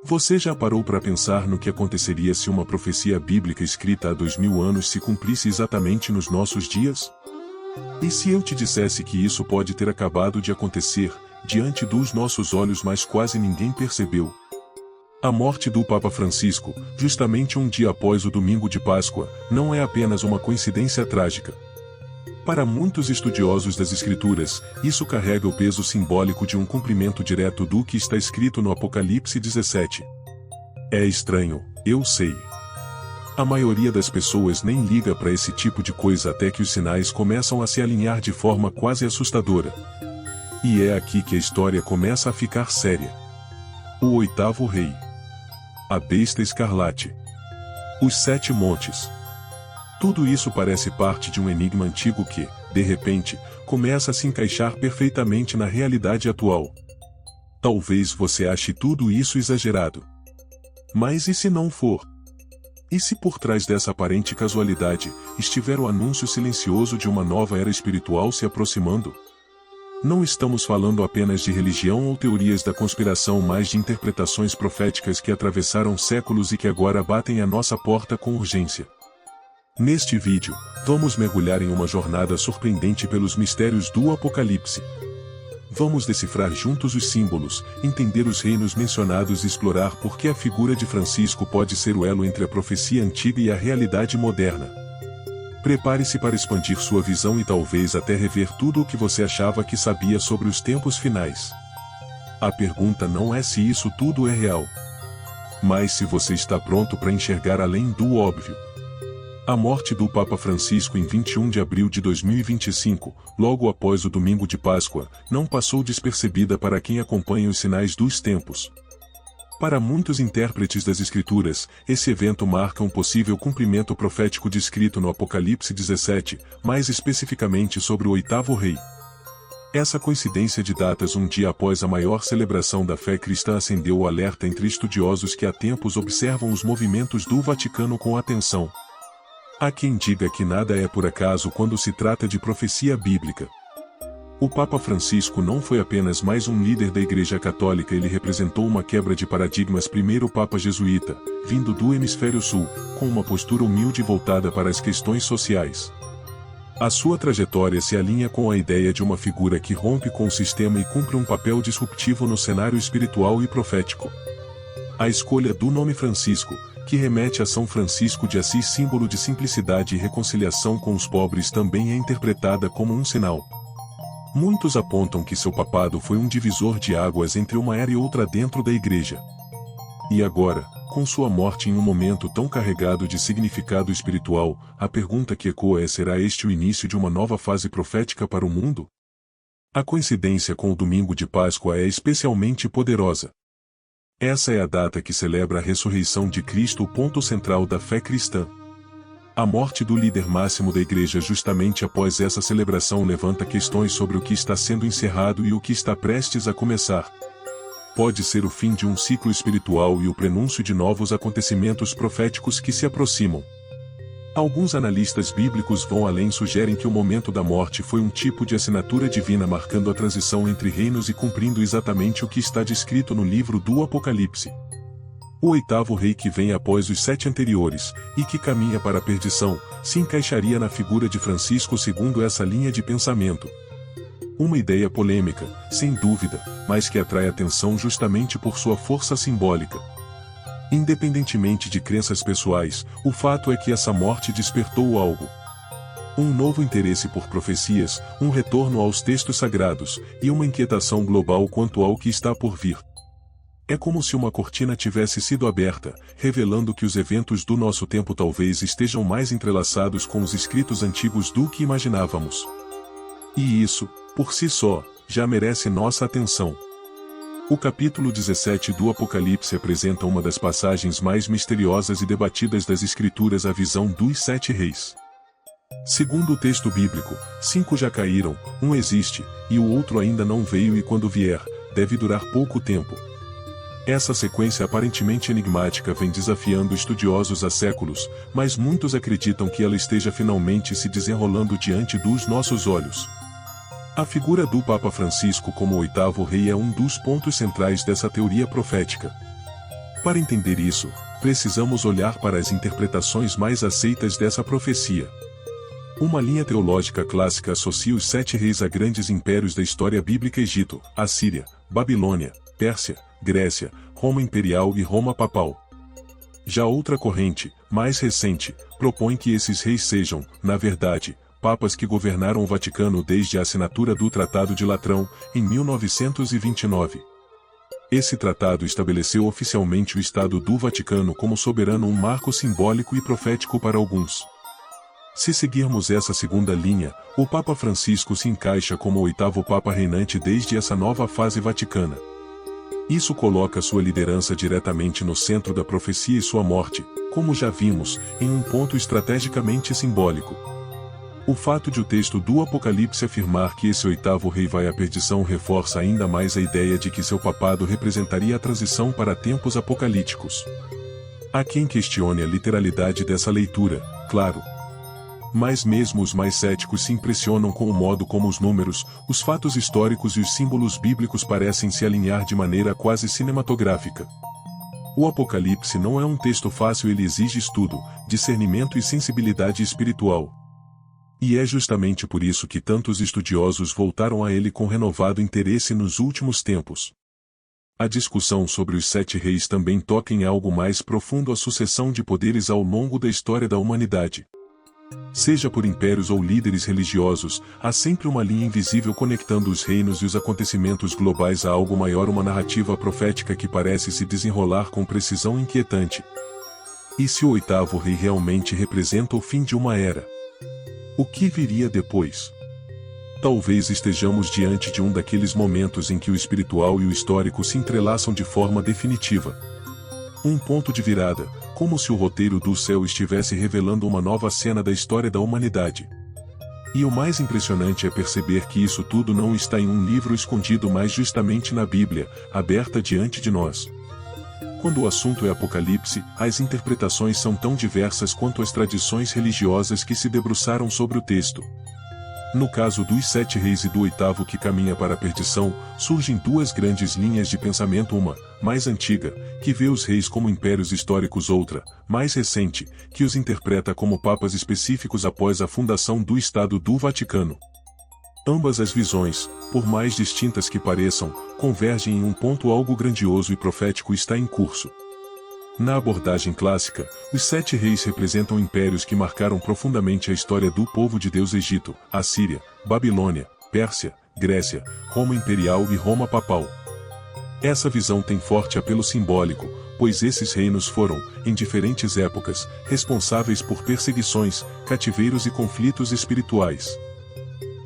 Você já parou para pensar no que aconteceria se uma profecia bíblica escrita há 2000 anos se cumprisse exatamente nos nossos dias? E se eu te dissesse que isso pode ter acabado de acontecer, diante dos nossos olhos, mas quase ninguém percebeu? A morte do Papa Francisco, justamente um dia após o domingo de Páscoa, não é apenas uma coincidência trágica. Para muitos estudiosos das Escrituras, isso carrega o peso simbólico de um cumprimento direto do que está escrito no Apocalipse 17. É estranho, eu sei. A maioria das pessoas nem liga para esse tipo de coisa até que os sinais começam a se alinhar de forma quase assustadora. E é aqui que a história começa a ficar séria. O oitavo rei. A besta escarlate. Os 7 montes. Tudo isso parece parte de um enigma antigo que, de repente, começa a se encaixar perfeitamente na realidade atual. Talvez você ache tudo isso exagerado. Mas e se não for? E se por trás dessa aparente casualidade, estiver o anúncio silencioso de uma nova era espiritual se aproximando? Não estamos falando apenas de religião ou teorias da conspiração, mas de interpretações proféticas que atravessaram séculos e que agora batem à nossa porta com urgência. Neste vídeo, vamos mergulhar em uma jornada surpreendente pelos mistérios do Apocalipse. Vamos decifrar juntos os símbolos, entender os reinos mencionados e explorar por que a figura de Francisco pode ser o elo entre a profecia antiga e a realidade moderna. Prepare-se para expandir sua visão e talvez até rever tudo o que você achava que sabia sobre os tempos finais. A pergunta não é se isso tudo é real, mas se você está pronto para enxergar além do óbvio. A morte do Papa Francisco em 21 de abril de 2025, logo após o domingo de Páscoa, não passou despercebida para quem acompanha os sinais dos tempos. Para muitos intérpretes das Escrituras, esse evento marca um possível cumprimento profético descrito no Apocalipse 17, mais especificamente sobre o oitavo rei. Essa coincidência de datas um dia após a maior celebração da fé cristã acendeu o alerta entre estudiosos que há tempos observam os movimentos do Vaticano com atenção. Há quem diga que nada é por acaso quando se trata de profecia bíblica. O Papa Francisco não foi apenas mais um líder da Igreja Católica, ele representou uma quebra de paradigmas. Primeiro Papa jesuíta, vindo do Hemisfério Sul, com uma postura humilde voltada para as questões sociais. A sua trajetória se alinha com a ideia de uma figura que rompe com o sistema e cumpre um papel disruptivo no cenário espiritual e profético. A escolha do nome Francisco, que remete a São Francisco de Assis, símbolo de simplicidade e reconciliação com os pobres, também é interpretada como um sinal. Muitos apontam que seu papado foi um divisor de águas entre uma era e outra dentro da Igreja. E agora, com sua morte em um momento tão carregado de significado espiritual, a pergunta que ecoa é: será este o início de uma nova fase profética para o mundo? A coincidência com o domingo de Páscoa é especialmente poderosa. Essa é a data que celebra a ressurreição de Cristo, o ponto central da fé cristã. A morte do líder máximo da Igreja justamente após essa celebração levanta questões sobre o que está sendo encerrado e o que está prestes a começar. Pode ser o fim de um ciclo espiritual e o prenúncio de novos acontecimentos proféticos que se aproximam. Alguns analistas bíblicos vão além e sugerem que o momento da morte foi um tipo de assinatura divina marcando a transição entre reinos e cumprindo exatamente o que está descrito no livro do Apocalipse. O oitavo rei, que vem após os 7 anteriores, e que caminha para a perdição, se encaixaria na figura de Francisco segundo essa linha de pensamento. Uma ideia polêmica, sem dúvida, mas que atrai atenção justamente por sua força simbólica. Independentemente de crenças pessoais, o fato é que essa morte despertou algo. Um novo interesse por profecias, um retorno aos textos sagrados, e uma inquietação global quanto ao que está por vir. É como se uma cortina tivesse sido aberta, revelando que os eventos do nosso tempo talvez estejam mais entrelaçados com os escritos antigos do que imaginávamos. E isso, por si só, já merece nossa atenção. O capítulo 17 do Apocalipse apresenta uma das passagens mais misteriosas e debatidas das Escrituras, a visão dos 7 reis. Segundo o texto bíblico, 5 já caíram, um existe, e o outro ainda não veio, e quando vier, deve durar pouco tempo. Essa sequência aparentemente enigmática vem desafiando estudiosos há séculos, mas muitos acreditam que ela esteja finalmente se desenrolando diante dos nossos olhos. A figura do Papa Francisco como oitavo rei é um dos pontos centrais dessa teoria profética. Para entender isso, precisamos olhar para as interpretações mais aceitas dessa profecia. Uma linha teológica clássica associa os 7 reis a grandes impérios da história bíblica: Egito, Assíria, Babilônia, Pérsia, Grécia, Roma Imperial e Roma Papal. Já outra corrente, mais recente, propõe que esses reis sejam, na verdade, papas que governaram o Vaticano desde a assinatura do Tratado de Latrão, em 1929. Esse tratado estabeleceu oficialmente o Estado do Vaticano como soberano, um marco simbólico e profético para alguns. Se seguirmos essa segunda linha, o Papa Francisco se encaixa como o 8º Papa reinante desde essa nova fase vaticana. Isso coloca sua liderança diretamente no centro da profecia e sua morte, como já vimos, em um ponto estrategicamente simbólico. O fato de o texto do Apocalipse afirmar que esse 8º rei vai à perdição reforça ainda mais a ideia de que seu papado representaria a transição para tempos apocalípticos. Há quem questione a literalidade dessa leitura, claro. Mas mesmo os mais céticos se impressionam com o modo como os números, os fatos históricos e os símbolos bíblicos parecem se alinhar de maneira quase cinematográfica. O Apocalipse não é um texto fácil, ele exige estudo, discernimento e sensibilidade espiritual. E é justamente por isso que tantos estudiosos voltaram a ele com renovado interesse nos últimos tempos. A discussão sobre os 7 reis também toca em algo mais profundo: a sucessão de poderes ao longo da história da humanidade. Seja por impérios ou líderes religiosos, há sempre uma linha invisível conectando os reinos e os acontecimentos globais a algo maior, uma narrativa profética que parece se desenrolar com precisão inquietante. E se o 8º rei realmente representa o fim de uma era? O que viria depois? Talvez estejamos diante de um daqueles momentos em que o espiritual e o histórico se entrelaçam de forma definitiva. Um ponto de virada, como se o roteiro do céu estivesse revelando uma nova cena da história da humanidade. E o mais impressionante é perceber que isso tudo não está em um livro escondido, mas justamente na Bíblia, aberta diante de nós. Quando o assunto é Apocalipse, as interpretações são tão diversas quanto as tradições religiosas que se debruçaram sobre o texto. No caso dos 7 reis e do 8º que caminha para a perdição, surgem 2 grandes linhas de pensamento: uma, mais antiga, que vê os reis como impérios históricos; outra, mais recente, que os interpreta como papas específicos após a fundação do Estado do Vaticano. Ambas as visões, por mais distintas que pareçam, convergem em um ponto: algo grandioso e profético está em curso. Na abordagem clássica, os 7 reis representam impérios que marcaram profundamente a história do povo de Deus: Egito, Assíria, Babilônia, Pérsia, Grécia, Roma Imperial e Roma Papal. Essa visão tem forte apelo simbólico, pois esses reinos foram, em diferentes épocas, responsáveis por perseguições, cativeiros e conflitos espirituais.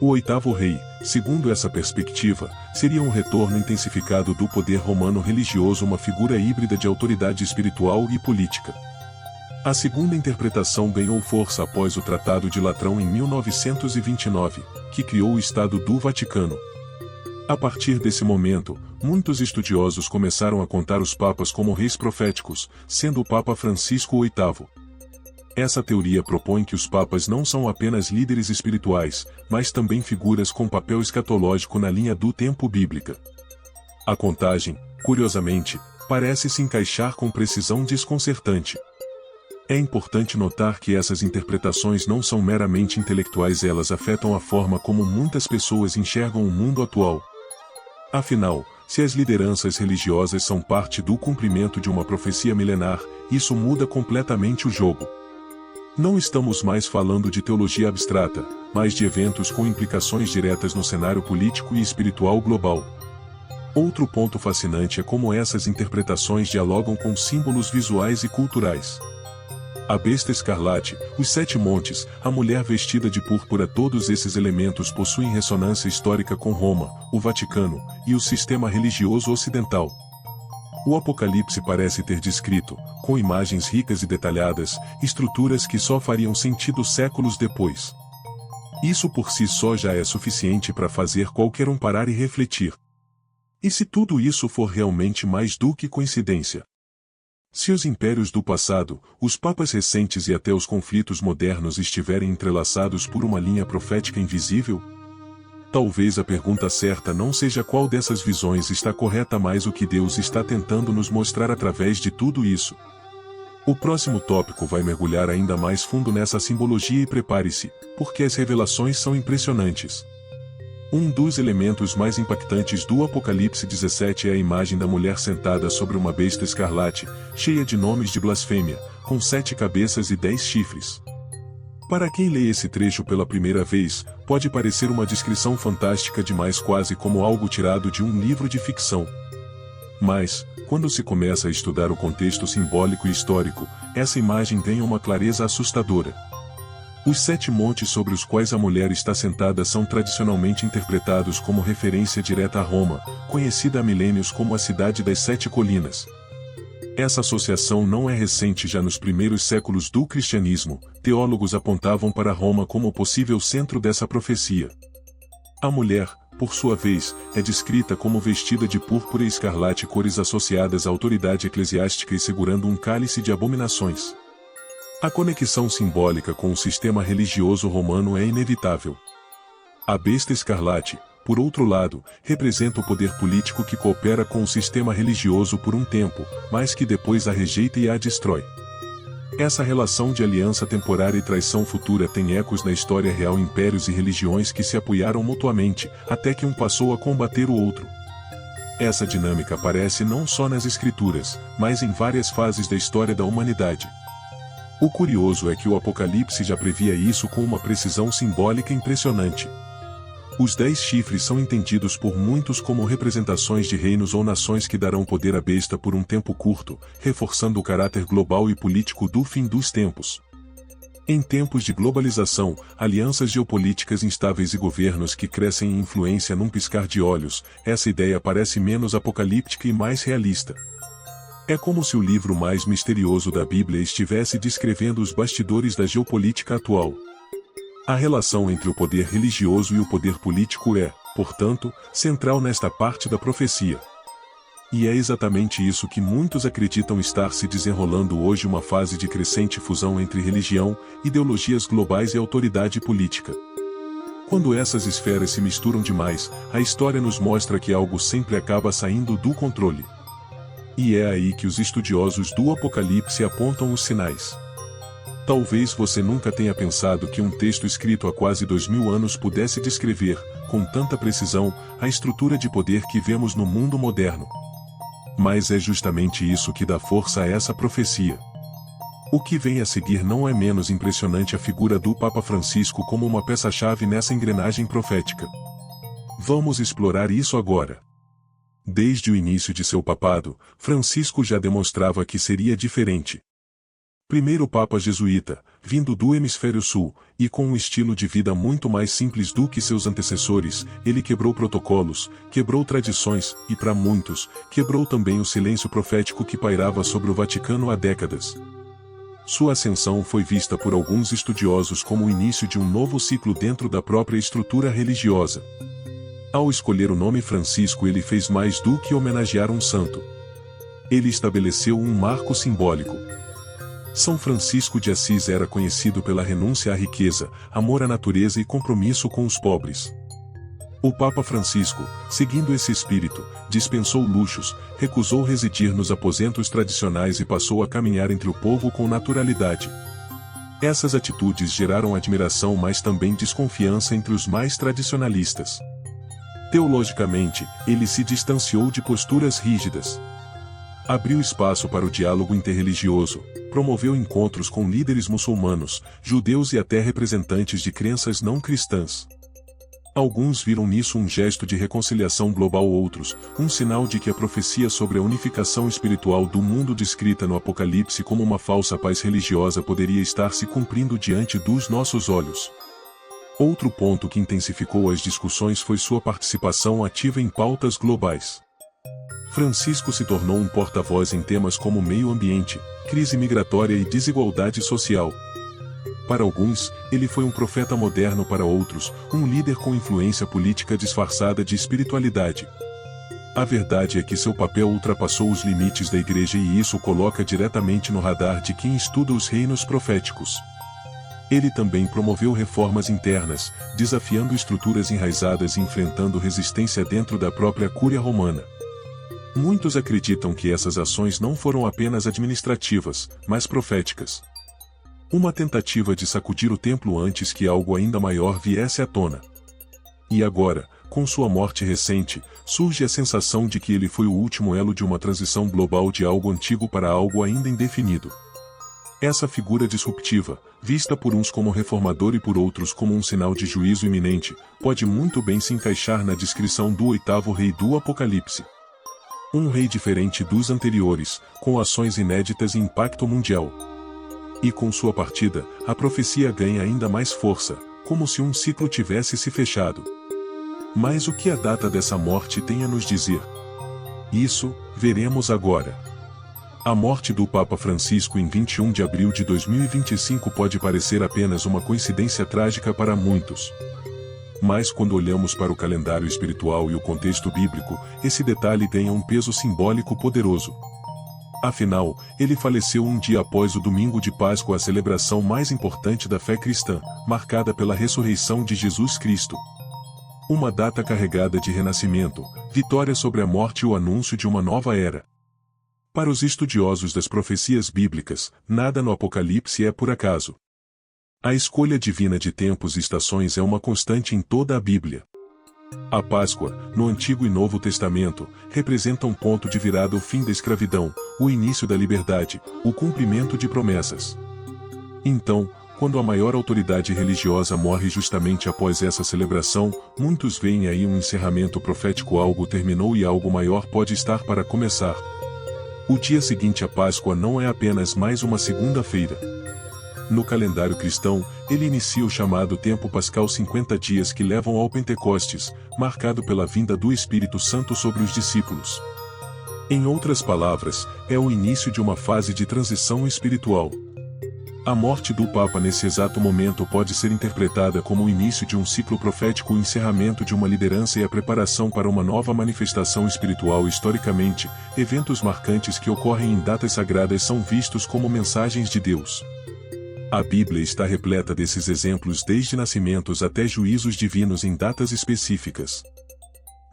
O 8º rei, segundo essa perspectiva, seria um retorno intensificado do poder romano religioso, uma figura híbrida de autoridade espiritual e política. A segunda interpretação ganhou força após o Tratado de Latrão em 1929, que criou o Estado do Vaticano. A partir desse momento, muitos estudiosos começaram a contar os papas como reis proféticos, sendo o Papa Francisco o 8º. Essa teoria propõe que os papas não são apenas líderes espirituais, mas também figuras com papel escatológico na linha do tempo bíblica. A contagem, curiosamente, parece se encaixar com precisão desconcertante. É importante notar que essas interpretações não são meramente intelectuais, elas afetam a forma como muitas pessoas enxergam o mundo atual. Afinal, se as lideranças religiosas são parte do cumprimento de uma profecia milenar, isso muda completamente o jogo. Não estamos mais falando de teologia abstrata, mas de eventos com implicações diretas no cenário político e espiritual global. Outro ponto fascinante é como essas interpretações dialogam com símbolos visuais e culturais. A besta escarlate, os 7 montes, a mulher vestida de púrpura, todos esses elementos possuem ressonância histórica com Roma, o Vaticano e o sistema religioso ocidental. O Apocalipse parece ter descrito, com imagens ricas e detalhadas, estruturas que só fariam sentido séculos depois. Isso por si só já é suficiente para fazer qualquer um parar e refletir. E se tudo isso for realmente mais do que coincidência? Se os impérios do passado, os papas recentes e até os conflitos modernos estiverem entrelaçados por uma linha profética invisível? Talvez a pergunta certa não seja qual dessas visões está correta, mas o que Deus está tentando nos mostrar através de tudo isso. O próximo tópico vai mergulhar ainda mais fundo nessa simbologia e prepare-se, porque as revelações são impressionantes. Um dos elementos mais impactantes do Apocalipse 17 é a imagem da mulher sentada sobre uma besta escarlate, cheia de nomes de blasfêmia, com 7 cabeças e 10 chifres. Para quem lê esse trecho pela primeira vez, pode parecer uma descrição fantástica demais, quase como algo tirado de um livro de ficção. Mas, quando se começa a estudar o contexto simbólico e histórico, essa imagem ganha uma clareza assustadora. Os 7 montes sobre os quais a mulher está sentada são tradicionalmente interpretados como referência direta a Roma, conhecida há milênios como a cidade das 7 colinas. Essa associação não é recente. Já nos primeiros séculos do cristianismo, teólogos apontavam para Roma como possível centro dessa profecia. A mulher, por sua vez, é descrita como vestida de púrpura e escarlate, cores associadas à autoridade eclesiástica, e segurando um cálice de abominações. A conexão simbólica com o sistema religioso romano é inevitável. A besta escarlate, por outro lado, representa o poder político que coopera com o sistema religioso por um tempo, mas que depois a rejeita e a destrói. Essa relação de aliança temporária e traição futura tem ecos na história real: impérios e religiões que se apoiaram mutuamente, até que um passou a combater o outro. Essa dinâmica aparece não só nas escrituras, mas em várias fases da história da humanidade. O curioso é que o Apocalipse já previa isso com uma precisão simbólica impressionante. Os 10 chifres são entendidos por muitos como representações de reinos ou nações que darão poder à besta por um tempo curto, reforçando o caráter global e político do fim dos tempos. Em tempos de globalização, alianças geopolíticas instáveis e governos que crescem em influência num piscar de olhos, essa ideia parece menos apocalíptica e mais realista. É como se o livro mais misterioso da Bíblia estivesse descrevendo os bastidores da geopolítica atual. A relação entre o poder religioso e o poder político é, portanto, central nesta parte da profecia. E é exatamente isso que muitos acreditam estar se desenrolando hoje: uma fase de crescente fusão entre religião, ideologias globais e autoridade política. Quando essas esferas se misturam demais, a história nos mostra que algo sempre acaba saindo do controle. E é aí que os estudiosos do Apocalipse apontam os sinais. Talvez você nunca tenha pensado que um texto escrito há quase 2000 anos pudesse descrever, com tanta precisão, a estrutura de poder que vemos no mundo moderno. Mas é justamente isso que dá força a essa profecia. O que vem a seguir não é menos impressionante: a figura do Papa Francisco como uma peça-chave nessa engrenagem profética. Vamos explorar isso agora. Desde o início de seu papado, Francisco já demonstrava que seria diferente. Primeiro Papa jesuíta, vindo do hemisfério sul, e com um estilo de vida muito mais simples do que seus antecessores, ele quebrou protocolos, quebrou tradições, e para muitos, quebrou também o silêncio profético que pairava sobre o Vaticano há décadas. Sua ascensão foi vista por alguns estudiosos como o início de um novo ciclo dentro da própria estrutura religiosa. Ao escolher o nome Francisco, ele fez mais do que homenagear um santo. Ele estabeleceu um marco simbólico. São Francisco de Assis era conhecido pela renúncia à riqueza, amor à natureza e compromisso com os pobres. O Papa Francisco, seguindo esse espírito, dispensou luxos, recusou residir nos aposentos tradicionais e passou a caminhar entre o povo com naturalidade. Essas atitudes geraram admiração, mas também desconfiança entre os mais tradicionalistas. Teologicamente, ele se distanciou de posturas rígidas. Abriu espaço para o diálogo interreligioso, promoveu encontros com líderes muçulmanos, judeus e até representantes de crenças não cristãs. Alguns viram nisso um gesto de reconciliação global, outros, um sinal de que a profecia sobre a unificação espiritual do mundo descrita no Apocalipse como uma falsa paz religiosa poderia estar se cumprindo diante dos nossos olhos. Outro ponto que intensificou as discussões foi sua participação ativa em pautas globais. Francisco se tornou um porta-voz em temas como meio ambiente, crise migratória e desigualdade social. Para alguns, ele foi um profeta moderno; para outros, um líder com influência política disfarçada de espiritualidade. A verdade é que seu papel ultrapassou os limites da Igreja, e isso o coloca diretamente no radar de quem estuda os reinos proféticos. Ele também promoveu reformas internas, desafiando estruturas enraizadas e enfrentando resistência dentro da própria Cúria Romana. Muitos acreditam que essas ações não foram apenas administrativas, mas proféticas. Uma tentativa de sacudir o templo antes que algo ainda maior viesse à tona. E agora, com sua morte recente, surge a sensação de que ele foi o último elo de uma transição global de algo antigo para algo ainda indefinido. Essa figura disruptiva, vista por uns como reformador e por outros como um sinal de juízo iminente, pode muito bem se encaixar na descrição do oitavo rei do Apocalipse. Um rei diferente dos anteriores, com ações inéditas e impacto mundial. E com sua partida, a profecia ganha ainda mais força, como se um ciclo tivesse se fechado. Mas o que a data dessa morte tem a nos dizer? Isso, veremos agora. A morte do Papa Francisco em 21 de abril de 2025 pode parecer apenas uma coincidência trágica para muitos. Mas quando olhamos para o calendário espiritual e o contexto bíblico, esse detalhe ganha um peso simbólico poderoso. Afinal, ele faleceu um dia após o domingo de Páscoa, a celebração mais importante da fé cristã, marcada pela ressurreição de Jesus Cristo. Uma data carregada de renascimento, vitória sobre a morte e o anúncio de uma nova era. Para os estudiosos das profecias bíblicas, nada no Apocalipse é por acaso. A escolha divina de tempos e estações é uma constante em toda a Bíblia. A Páscoa, no Antigo e Novo Testamento, representa um ponto de virada, o fim da escravidão, o início da liberdade, o cumprimento de promessas. Então, quando a maior autoridade religiosa morre justamente após essa celebração, muitos veem aí um encerramento profético, algo terminou e algo maior pode estar para começar. O dia seguinte à Páscoa não é apenas mais uma segunda-feira. No calendário cristão, ele inicia o chamado tempo pascal, 50 dias que levam ao Pentecostes, marcado pela vinda do Espírito Santo sobre os discípulos. Em outras palavras, é o início de uma fase de transição espiritual. A morte do Papa nesse exato momento pode ser interpretada como o início de um ciclo profético, o encerramento de uma liderança e a preparação para uma nova manifestação espiritual. Historicamente, eventos marcantes que ocorrem em datas sagradas são vistos como mensagens de Deus. A Bíblia está repleta desses exemplos, desde nascimentos até juízos divinos em datas específicas.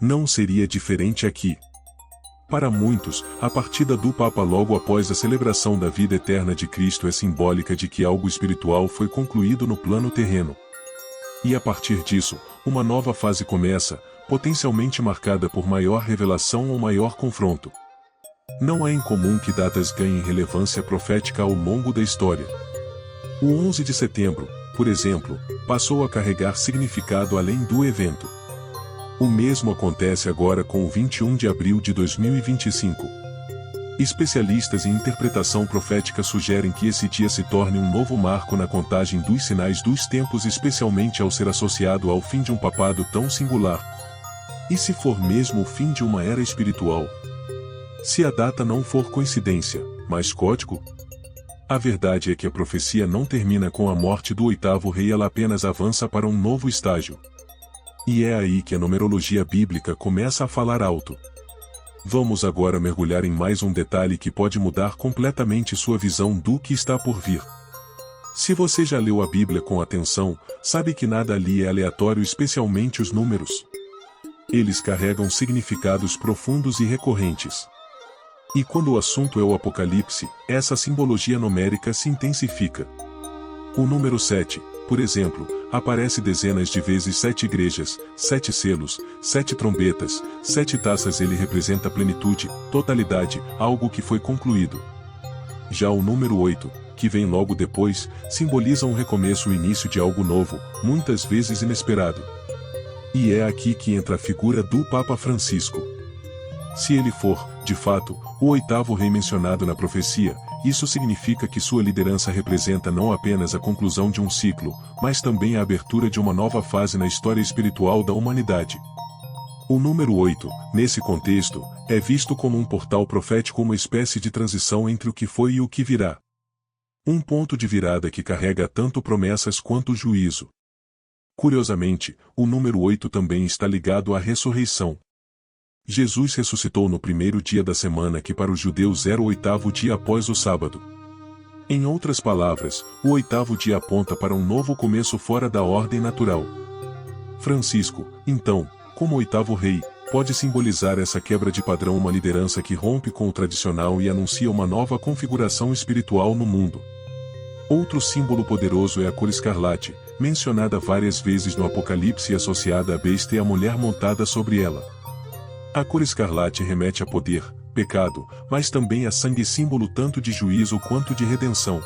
Não seria diferente aqui. Para muitos, a partida do Papa logo após a celebração da vida eterna de Cristo é simbólica de que algo espiritual foi concluído no plano terreno. E a partir disso, uma nova fase começa, potencialmente marcada por maior revelação ou maior confronto. Não é incomum que datas ganhem relevância profética ao longo da história. O 11 de setembro, por exemplo, passou a carregar significado além do evento. O mesmo acontece agora com o 21 de abril de 2025. Especialistas em interpretação profética sugerem que esse dia se torne um novo marco na contagem dos sinais dos tempos, especialmente ao ser associado ao fim de um papado tão singular. E se for mesmo o fim de uma era espiritual? Se a data não for coincidência, mas código? A verdade é que a profecia não termina com a morte do oitavo rei, ela apenas avança para um novo estágio. E é aí que a numerologia bíblica começa a falar alto. Vamos agora mergulhar em mais um detalhe que pode mudar completamente sua visão do que está por vir. Se você já leu a Bíblia com atenção, sabe que nada ali é aleatório, especialmente os números. Eles carregam significados profundos e recorrentes. E quando o assunto é o Apocalipse, essa simbologia numérica se intensifica. O número 7, por exemplo, aparece dezenas de vezes: 7 igrejas, 7 selos, 7 trombetas, 7 taças. Ele representa plenitude, totalidade, algo que foi concluído. Já o número 8, que vem logo depois, simboliza um recomeço, o início de algo novo, muitas vezes inesperado. E é aqui que entra a figura do Papa Francisco. Se ele for, de fato, o oitavo rei mencionado na profecia, isso significa que sua liderança representa não apenas a conclusão de um ciclo, mas também a abertura de uma nova fase na história espiritual da humanidade. O número 8, nesse contexto, é visto como um portal profético, uma espécie de transição entre o que foi e o que virá. Um ponto de virada que carrega tanto promessas quanto juízo. Curiosamente, o número 8 também está ligado à ressurreição. Jesus ressuscitou no primeiro dia da semana, que para os judeus era o oitavo dia após o sábado. Em outras palavras, o 8º dia aponta para um novo começo fora da ordem natural. Francisco, então, como 8º rei, pode simbolizar essa quebra de padrão, uma liderança que rompe com o tradicional e anuncia uma nova configuração espiritual no mundo. Outro símbolo poderoso é a cor escarlate, mencionada várias vezes no Apocalipse e associada à besta e à mulher montada sobre ela. A cor escarlate remete a poder, pecado, mas também a sangue, símbolo tanto de juízo quanto de redenção.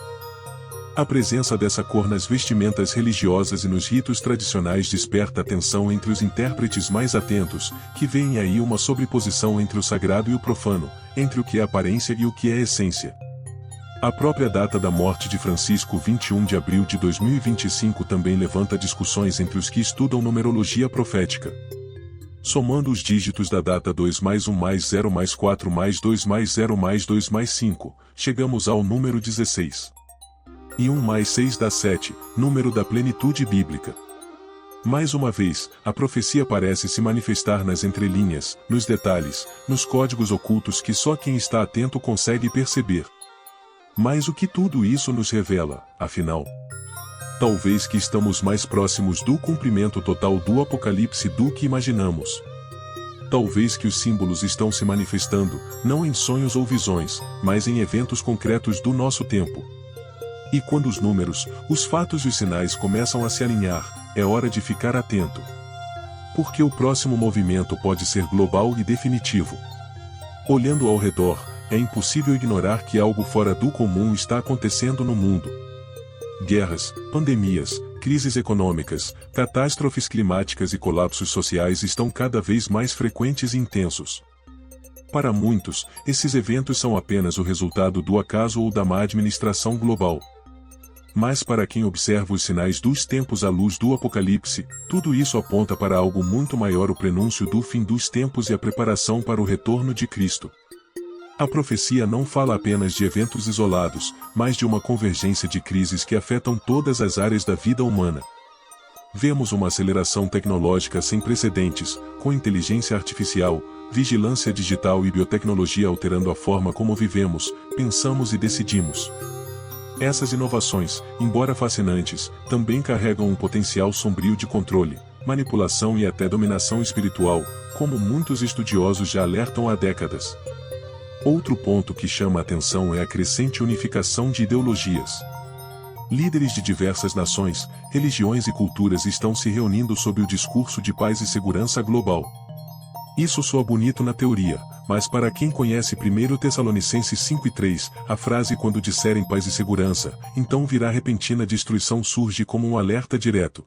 A presença dessa cor nas vestimentas religiosas e nos ritos tradicionais desperta atenção entre os intérpretes mais atentos, que veem aí uma sobreposição entre o sagrado e o profano, entre o que é aparência e o que é essência. A própria data da morte de Francisco, 21 de abril de 2025, também levanta discussões entre os que estudam numerologia profética. Somando os dígitos da data 2 mais 1 mais 0 mais 4 mais 2 mais 0 mais 2 mais 5, chegamos ao número 16. E 1 mais 6 dá 7, número da plenitude bíblica. Mais uma vez, a profecia parece se manifestar nas entrelinhas, nos detalhes, nos códigos ocultos que só quem está atento consegue perceber. Mas o que tudo isso nos revela, afinal? Talvez que estamos mais próximos do cumprimento total do Apocalipse do que imaginamos. Talvez que os símbolos estão se manifestando, não em sonhos ou visões, mas em eventos concretos do nosso tempo. E quando os números, os fatos e os sinais começam a se alinhar, é hora de ficar atento. Porque o próximo movimento pode ser global e definitivo. Olhando ao redor, é impossível ignorar que algo fora do comum está acontecendo no mundo. Guerras, pandemias, crises econômicas, catástrofes climáticas e colapsos sociais estão cada vez mais frequentes e intensos. Para muitos, esses eventos são apenas o resultado do acaso ou da má administração global. Mas para quem observa os sinais dos tempos à luz do Apocalipse, tudo isso aponta para algo muito maior: o prenúncio do fim dos tempos e a preparação para o retorno de Cristo. A profecia não fala apenas de eventos isolados, mas de uma convergência de crises que afetam todas as áreas da vida humana. Vemos uma aceleração tecnológica sem precedentes, com inteligência artificial, vigilância digital e biotecnologia alterando a forma como vivemos, pensamos e decidimos. Essas inovações, embora fascinantes, também carregam um potencial sombrio de controle, manipulação e até dominação espiritual, como muitos estudiosos já alertam há décadas. Outro ponto que chama a atenção é a crescente unificação de ideologias. Líderes de diversas nações, religiões e culturas estão se reunindo sob o discurso de paz e segurança global. Isso soa bonito na teoria, mas para quem conhece 1 Tessalonicenses 5:3, a frase "quando disserem paz e segurança, então virá repentina destruição" surge como um alerta direto.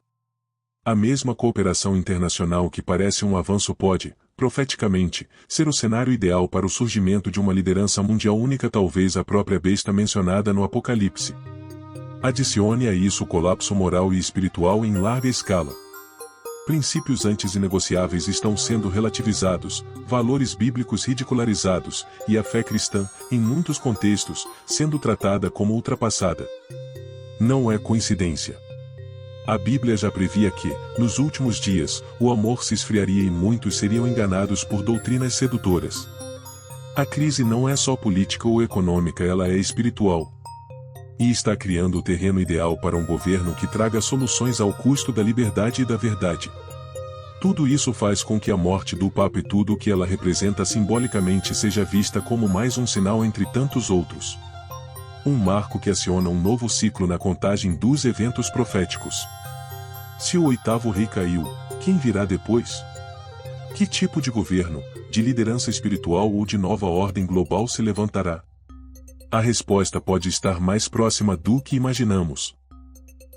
A mesma cooperação internacional que parece um avanço pode, profeticamente, ser o cenário ideal para o surgimento de uma liderança mundial única, talvez a própria besta mencionada no Apocalipse. Adicione a isso o colapso moral e espiritual em larga escala. Princípios antes inegociáveis estão sendo relativizados, valores bíblicos ridicularizados, e a fé cristã, em muitos contextos, sendo tratada como ultrapassada. Não é coincidência. A Bíblia já previa que, nos últimos dias, o amor se esfriaria e muitos seriam enganados por doutrinas sedutoras. A crise não é só política ou econômica, ela é espiritual. E está criando o terreno ideal para um governo que traga soluções ao custo da liberdade e da verdade. Tudo isso faz com que a morte do Papa e tudo o que ela representa simbolicamente seja vista como mais um sinal entre tantos outros. Um marco que aciona um novo ciclo na contagem dos eventos proféticos. Se o 8º rei caiu, quem virá depois? Que tipo de governo, de liderança espiritual ou de nova ordem global se levantará? A resposta pode estar mais próxima do que imaginamos.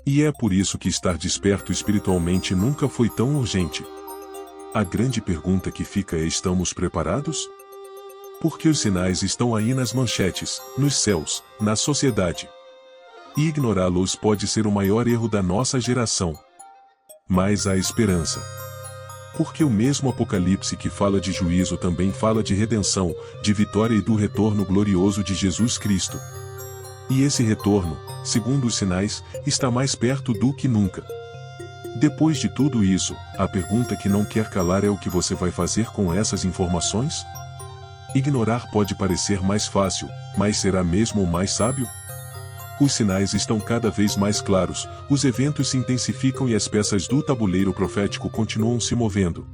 E é por isso que estar desperto espiritualmente nunca foi tão urgente. A grande pergunta que fica é: estamos preparados? Porque os sinais estão aí nas manchetes, nos céus, na sociedade. E ignorá-los pode ser o maior erro da nossa geração. Mas há esperança. Porque o mesmo Apocalipse que fala de juízo também fala de redenção, de vitória e do retorno glorioso de Jesus Cristo. E esse retorno, segundo os sinais, está mais perto do que nunca. Depois de tudo isso, a pergunta que não quer calar é: o que você vai fazer com essas informações? Ignorar pode parecer mais fácil, mas será mesmo o mais sábio? Os sinais estão cada vez mais claros, os eventos se intensificam e as peças do tabuleiro profético continuam se movendo.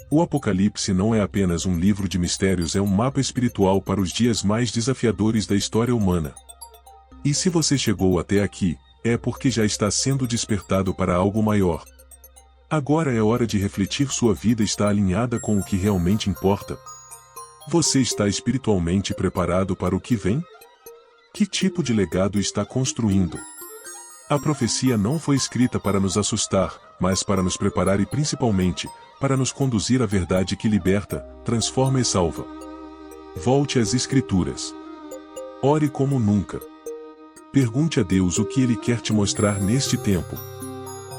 O Apocalipse não é apenas um livro de mistérios, é um mapa espiritual para os dias mais desafiadores da história humana. E se você chegou até aqui, é porque já está sendo despertado para algo maior. Agora é hora de refletir: sua vida está alinhada com o que realmente importa? Você está espiritualmente preparado para o que vem? Que tipo de legado está construindo? A profecia não foi escrita para nos assustar, mas para nos preparar e principalmente, para nos conduzir à verdade que liberta, transforma e salva. Volte às Escrituras. Ore como nunca. Pergunte a Deus o que Ele quer te mostrar neste tempo.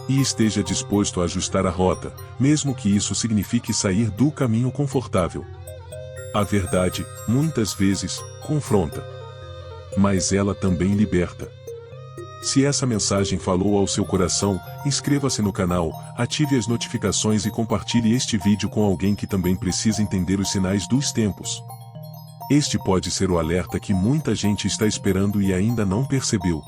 E esteja disposto a ajustar a rota, mesmo que isso signifique sair do caminho confortável. A verdade, muitas vezes, confronta. Mas ela também liberta. Se essa mensagem falou ao seu coração, inscreva-se no canal, ative as notificações e compartilhe este vídeo com alguém que também precisa entender os sinais dos tempos. Este pode ser o alerta que muita gente está esperando e ainda não percebeu.